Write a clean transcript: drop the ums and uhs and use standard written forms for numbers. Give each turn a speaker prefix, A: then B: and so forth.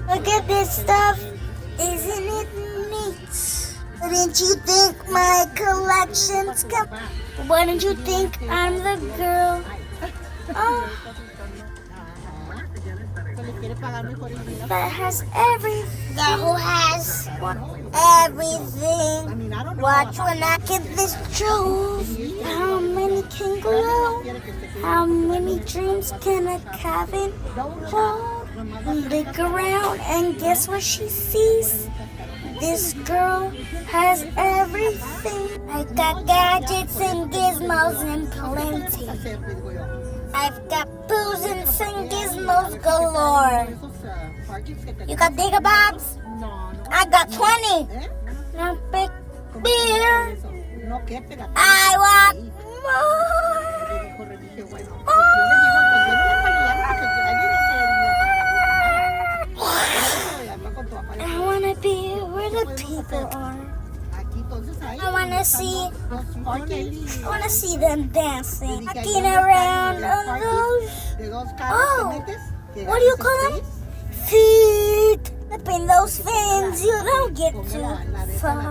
A: Look at this stuff. Isn't it neat? Didn't you think my collection's Why don't you think I'm the girl? Oh, that has everything. That who has everything. Watch when I get this trove. How many can grow? How many dreams can a cabin hold? Look around and guess what she sees? This girl has everything. I got gadgets and gizmos in plenty. I've got booze and gizmos galore. You got digabobs? I got 20. Now big beer. I want more. I wanna be where the people are. I wanna see them dancing, walking around on those. Oh, what do you call them? Feet. Up in those fins, you don't get too far.